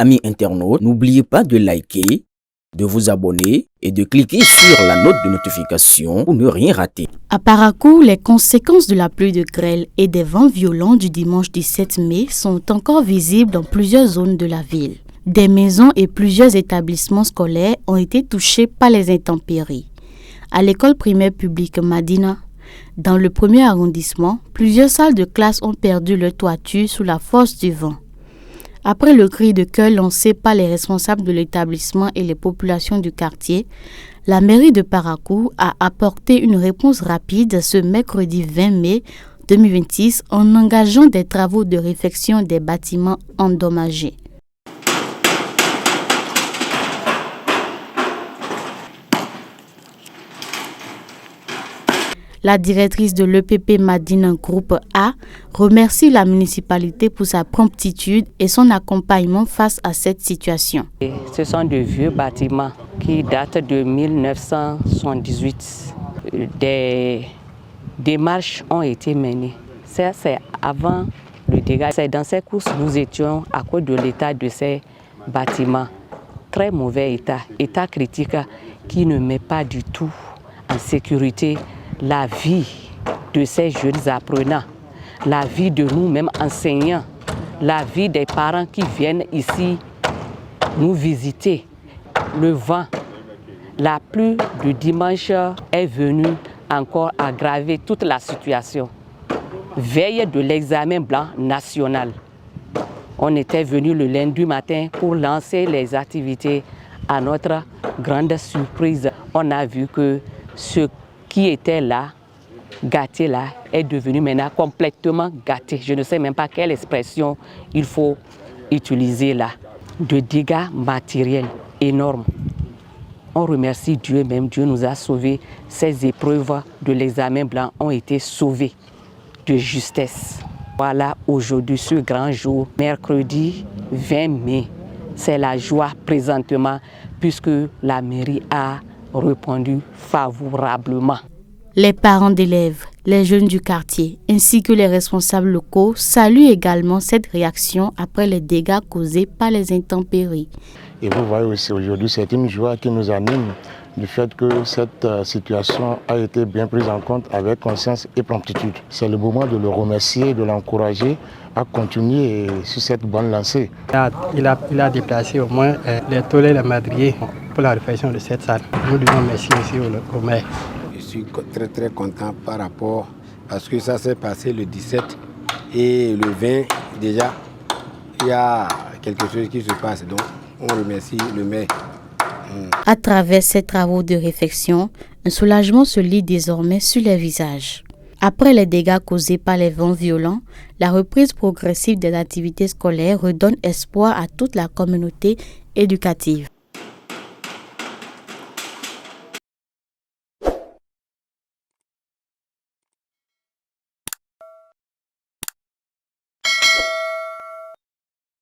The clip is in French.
Amis internautes, n'oubliez pas de liker, de vous abonner et de cliquer sur la note de notification pour ne rien rater. À Parakou, les conséquences de la pluie de grêle et des vents violents du dimanche 17 mai sont encore visibles dans plusieurs zones de la ville. Des maisons et plusieurs établissements scolaires ont été touchés par les intempéries. À l'école primaire publique Madina, dans le premier arrondissement, plusieurs salles de classe ont perdu leur toiture sous la force du vent. Après le cri de cœur lancé par les responsables de l'établissement et les populations du quartier, la mairie de Parakou a apporté une réponse rapide ce mercredi 20 mai 2026 en engageant des travaux de réfection des bâtiments endommagés. La directrice de l'EPP Madina Groupe A remercie la municipalité pour sa promptitude et son accompagnement face à cette situation. Ce sont de vieux bâtiments qui datent de 1978. Des démarches ont été menées. Ça, c'est avant le dégât. C'est dans ces courses nous étions à cause de l'état de ces bâtiments. Très mauvais état, état critique qui ne met pas du tout en sécurité la vie de ces jeunes apprenants, la vie de nous-mêmes enseignants, la vie des parents qui viennent ici nous visiter. Le vent, la pluie du dimanche est venue encore aggraver toute la situation. Veille de l'examen blanc national. On était venu le lundi matin pour lancer les activités. À notre grande surprise, on a vu que ce qui était là, gâté là, est devenu maintenant complètement gâté. Je ne sais même pas quelle expression il faut utiliser là. De dégâts matériels énormes. On remercie Dieu même, Dieu nous a sauvés. Ces épreuves de l'examen blanc ont été sauvées de justesse. Voilà aujourd'hui ce grand jour, mercredi 20 mai. C'est la joie présentement puisque la mairie a répondu favorablement. Les parents d'élèves, les jeunes du quartier ainsi que les responsables locaux saluent également cette réaction après les dégâts causés par les intempéries. Et vous voyez aussi aujourd'hui, c'est une joie qui nous anime du fait que cette situation a été bien prise en compte avec conscience et promptitude. C'est le moment de le remercier, de l'encourager à continuer sur cette bonne lancée. Il a déplacé au moins les tôles et les madriers pour la réfection de cette salle. Nous disons merci aussi au maire. Je suis très content par rapport parce que ça s'est passé le 17 et le 20 déjà il y a quelque chose qui se passe, donc on remercie le maire. À travers ces travaux de réfection, un soulagement se lit désormais sur les visages. Après les dégâts causés par les vents violents, la reprise progressive des activités scolaires redonne espoir à toute la communauté éducative.